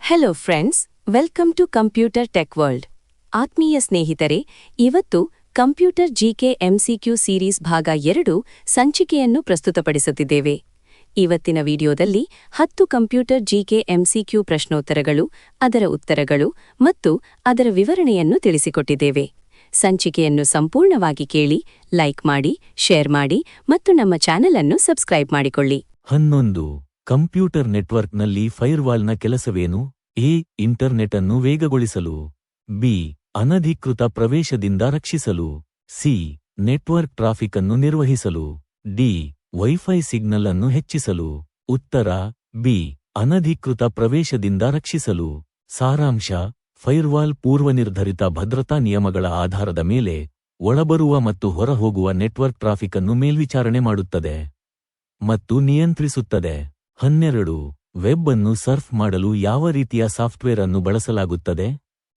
Hello friends, welcome to computer tech world. ಆತ್ಮೀಯ ಸ್ನೇಹಿತರೆ, ಇವತ್ತು ಕಂಪ್ಯೂಟರ್ ಜಿಕೆ ಎಂಸಿಕ್ಯೂ ಸೀರೀಸ್ ಭಾಗ 2 ಸಂಚಿಕೆಯನ್ನು ಪ್ರಸ್ತುತಪಡಿಸುತ್ತಿದ್ದೇವೆ. ಇವತ್ತಿನ ವಿಡಿಯೋದಲ್ಲಿ 10 ಕಂಪ್ಯೂಟರ್ ಜಿಕೆ ಎಂಸಿಕ್ಯೂ ಪ್ರಶ್ನೋತ್ತರಗಳು, ಅದರ ಉತ್ತರಗಳು ಮತ್ತು ಅದರ ವಿವರಣೆಯನ್ನು ತಿಳಿಸಿಕೊಟ್ಟಿದ್ದೇವೆ. ಸಂಚಿಕೆಯನ್ನು ಸಂಪೂರ್ಣವಾಗಿ ಕೇಳಿ, ಲೈಕ್ ಮಾಡಿ, ಶೇರ್ ಮಾಡಿ ಮತ್ತು ನಮ್ಮ ಚಾನೆಲ್ ಅನ್ನು ಸಬ್ಸ್ಕ್ರೈಬ್ ಮಾಡಿಕೊಳ್ಳಿ. 11. ಕಂಪ್ಯೂಟರ್ ನೆಟ್ವರ್ಕ್ನಲ್ಲಿ ಫೈರ್ವಾಲ್ನ ಕೆಲಸವೇನು? ಎ. ಇಂಟರ್ನೆಟ್ ಅನ್ನು ವೇಗಗೊಳಿಸಲು. ಬಿ. ಅನಧಿಕೃತ ಪ್ರವೇಶದಿಂದ ರಕ್ಷಿಸಲು. ಸಿ. ನೆಟ್ವರ್ಕ್ ಟ್ರಾಫಿಕ್ ಅನ್ನು ನಿರ್ವಹಿಸಲು. ಡಿ. ವೈಫೈ ಸಿಗ್ನಲ್ ಅನ್ನು ಹೆಚ್ಚಿಸಲು. ಉತ್ತರ ಬಿ. ಅನಧಿಕೃತ ಪ್ರವೇಶದಿಂದ ರಕ್ಷಿಸಲು. ಸಾರಾಂಶ: ಫೈರ್ವಾಲ್ ಪೂರ್ವನಿರ್ಧರಿತ ಭದ್ರತಾ ನಿಯಮಗಳ ಆಧಾರದ ಮೇಲೆ ಒಳಬರುವ ಮತ್ತು ಹೊರಹೋಗುವ ನೆಟ್ವರ್ಕ್ ಟ್ರಾಫಿಕ್ ಅನ್ನು ಮೇಲ್ವಿಚಾರಣೆ ಮಾಡುತ್ತದೆ ಮತ್ತು ನಿಯಂತ್ರಿಸುತ್ತದೆ. 12. ವೆಬ್ ಅನ್ನು ಸರ್ಫ್ ಮಾಡಲು ಯಾವ ರೀತಿಯ ಸಾಫ್ಟ್ವೇರ್ ಅನ್ನು ಬಳಸಲಾಗುತ್ತದೆ?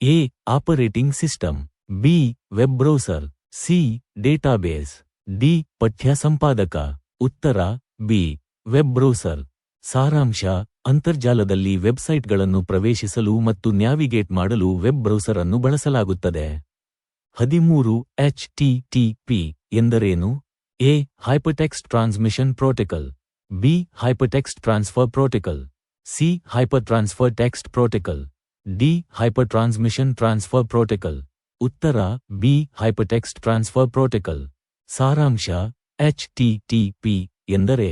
A. Operating system. B. Web browser. C. Database. D. ಪಠ್ಯ ಸಂಪಾದಕ. ಉತ್ತರ ಬಿ. Web browser. ಸಾರಾಂಶ: ಅಂತರ್ಜಾಲದಲ್ಲಿ ವೆಬ್ಸೈಟ್ಗಳನ್ನು ಪ್ರವೇಶಿಸಲು ಮತ್ತು ನ್ಯಾವಿಗೇಟ್ ಮಾಡಲು ವೆಬ್ ಬ್ರೌಸರ್ ಅನ್ನು ಬಳಸಲಾಗುತ್ತದೆ. 13. HTTP ಎಂದರೇನು? A. Hypertext transmission protocol. B. Hypertext transfer protocol. C. Hyper transfer text protocol. D. Hyper transmission transfer protocol. ಉತ್ತರ ಬಿ. Hypertext transfer protocol. ಸಾರಾಂಶ: HTTP ಎಂದರೆ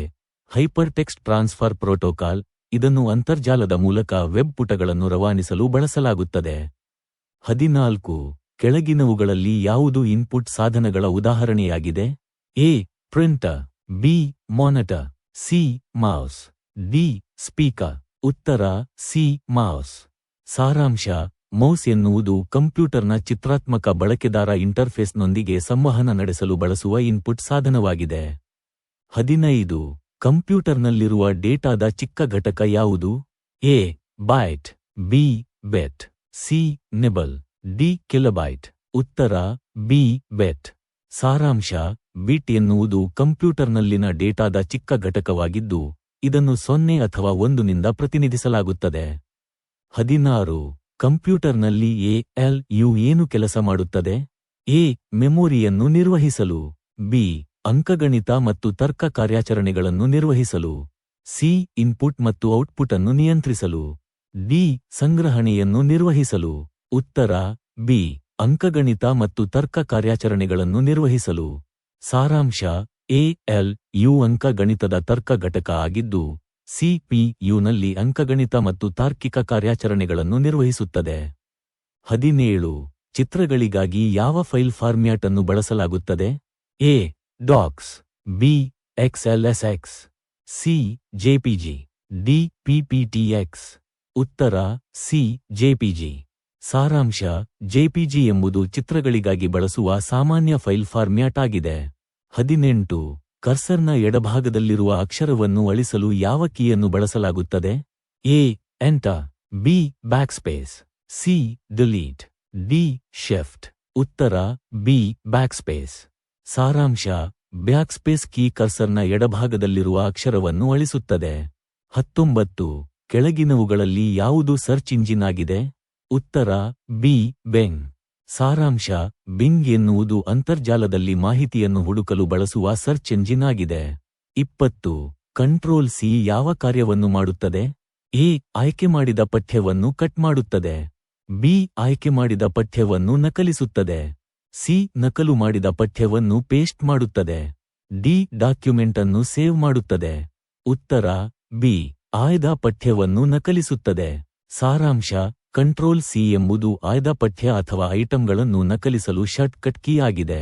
ಹೈಪರ್ ಟೆಕ್ಸ್ಟ್ ಟ್ರಾನ್ಸ್ಫರ್ ಪ್ರೋಟೋಕಾಲ್. ಇದನ್ನು ಅಂತರ್ಜಾಲದ ಮೂಲಕ ವೆಬ್ ಪುಟಗಳನ್ನು ರವಾನಿಸಲು ಬಳಸಲಾಗುತ್ತದೆ. 14. ಕೆಳಗಿನವುಗಳಲ್ಲಿ ಯಾವುದು ಇನ್ಪುಟ್ ಸಾಧನಗಳ ಉದಾಹರಣೆಯಾಗಿದೆ? A. Printer. B. Monitor. C. Mouse. D. Speaker. ಉತ್ತರ ಸಿ. ಮೌಸ್. ಸಾರಾಂಶ: ಮೌಸ್ ಎನ್ನುವುದು ಕಂಪ್ಯೂಟರ್ನ ಚಿತ್ರಾತ್ಮಕ ಬಳಕೆದಾರ ಇಂಟರ್ಫೇಸ್ನೊಂದಿಗೆ ಸಂವಹನ ನಡೆಸಲು ಬಳಸುವ ಇನ್ಪುಟ್ ಸಾಧನವಾಗಿದೆ. 15. ಕಂಪ್ಯೂಟರ್ನಲ್ಲಿರುವ ಡೇಟಾದ ಚಿಕ್ಕ ಘಟಕ ಯಾವುದು? A. Byte. B. Bit. C. Nibble. D. Kilobyte. ಉತ್ತರ ಬಿ. ಬೆಟ್. ಸಾರಾಂಶ: ಬಿಟ್ ಎನ್ನುವುದು ಕಂಪ್ಯೂಟರ್ನಲ್ಲಿನ ಡೇಟಾದ ಚಿಕ್ಕ ಘಟಕವಾಗಿದ್ದು, ಇದನ್ನು 0 ಅಥವಾ 1 ನಿಂದ ಪ್ರತಿನಿಧಿಸಲಾಗುತ್ತದೆ. 16. ಕಂಪ್ಯೂಟರ್ನಲ್ಲಿ ಎ.ಎಲ್.ಯು ಏನು ಕೆಲಸ ಮಾಡುತ್ತದೆ? ಎ. ಮೆಮೊರಿಯನ್ನು ನಿರ್ವಹಿಸಲು. ಬಿ. ಅಂಕಗಣಿತ ಮತ್ತು ತರ್ಕ ಕಾರ್ಯಾಚರಣೆಗಳನ್ನು ನಿರ್ವಹಿಸಲು. ಸಿ. ಇನ್ಪುಟ್ ಮತ್ತು ಔಟ್ಪುಟ್ ಅನ್ನು ನಿಯಂತ್ರಿಸಲು. ಡಿ. ಸಂಗ್ರಹಣೆಯನ್ನು ನಿರ್ವಹಿಸಲು. ಉತ್ತರ ಬಿ. ಅಂಕಗಣಿತ ಮತ್ತು ತರ್ಕ ಕಾರ್ಯಾಚರಣೆಗಳನ್ನು ನಿರ್ವಹಿಸಲು. ಸಾರಾಂಶ: ಎ.ಎಲ್.ಯು ಅಂಕಗಣಿತದ ತರ್ಕ ಘಟಕ ಆಗಿದ್ದು, ಸಿ.ಪಿ.ಯುನಲ್ಲಿ ಅಂಕಗಣಿತ ಮತ್ತು ತಾರ್ಕಿಕ ಕಾರ್ಯಾಚರಣೆಗಳನ್ನು ನಿರ್ವಹಿಸುತ್ತದೆ. 17. ಚಿತ್ರಗಳಿಗಾಗಿ ಯಾವ ಫೈಲ್ ಫಾರ್ಮ್ಯಾಟ್ ಅನ್ನು ಬಳಸಲಾಗುತ್ತದೆ? A. Docx. B. XLSX. C. JPG. D. PPTX. ಉತ್ತರ ಸಿ. ಜೆಪಿಜಿ. ಸಾರಾಂಶ: ಜೆಪಿಜಿ ಎಂಬುದು ಚಿತ್ರಗಳಿಗಾಗಿ ಬಳಸುವ ಸಾಮಾನ್ಯ ಫೈಲ್ ಫಾರ್ಮ್ಯಾಟ್ ಆಗಿದೆ. 18. ಕರ್ಸರ್ನ ಎಡಭಾಗದಲ್ಲಿರುವ ಅಕ್ಷರವನ್ನು ಅಳಿಸಲು ಯಾವ ಕೀಯನ್ನು ಬಳಸಲಾಗುತ್ತದೆ? A. Enter. B. Backspace. C. Delete. D. Shift. ಉತ್ತರ ಬಿ. ಬ್ಯಾಕ್ಸ್ಪೇಸ್. ಸಾರಾಂಶ: ಬ್ಯಾಕ್ಸ್ಪೇಸ್ ಕೀ ಕರ್ಸರ್ನ ಎಡಭಾಗದಲ್ಲಿರುವ ಅಕ್ಷರವನ್ನು ಅಳಿಸುತ್ತದೆ. 19. ಕೆಳಗಿನವುಗಳಲ್ಲಿ ಯಾವುದು ಸರ್ಚ್ ಇಂಜಿನ್ ಆಗಿದೆ? ಉತ್ತರ ಬಿ. ಬೆಂಗ್. ಸಾರಾಂಶ: ಬಿಂಗ್ ಎನ್ನುವುದು ಅಂತರ್ಜಾಲದಲ್ಲಿ ಮಾಹಿತಿಯನ್ನು ಹುಡುಕಲು ಬಳಸುವ ಸರ್ಚ್ ಎಂಜಿನ್ ಆಗಿದೆ. 20. ಕಂಟ್ರೋಲ್ ಸಿ ಯಾವ ಕಾರ್ಯವನ್ನು ಮಾಡುತ್ತದೆ? ಎ. ಆಯ್ಕೆ ಮಾಡಿದ ಪಠ್ಯವನ್ನು ಕಟ್ ಮಾಡುತ್ತದೆ. ಬಿ. ಆಯ್ಕೆ ಮಾಡಿದ ಪಠ್ಯವನ್ನು ನಕಲಿಸುತ್ತದೆ. ಸಿ. ನಕಲು ಮಾಡಿದ ಪಠ್ಯವನ್ನು ಪೇಸ್ಟ್ ಮಾಡುತ್ತದೆ. ಡಿ. ಡಾಕ್ಯುಮೆಂಟ್ ಅನ್ನು ಸೇವ್ ಮಾಡುತ್ತದೆ. ಉತ್ತರ ಬಿ. ಆಯ್ದ ಪಠ್ಯವನ್ನು ನಕಲಿಸುತ್ತದೆ. ಸಾರಾಂಶ: ಕಂಟ್ರೋಲ್ ಸಿ ಎಂಬುದು ಆಯ್ದ ಪಠ್ಯ ಅಥವಾ ಐಟಂಗಳನ್ನು ನಕಲಿಸಲು ಶಾರ್ಟ್ಕಟ್ ಕೀ ಆಗಿದೆ.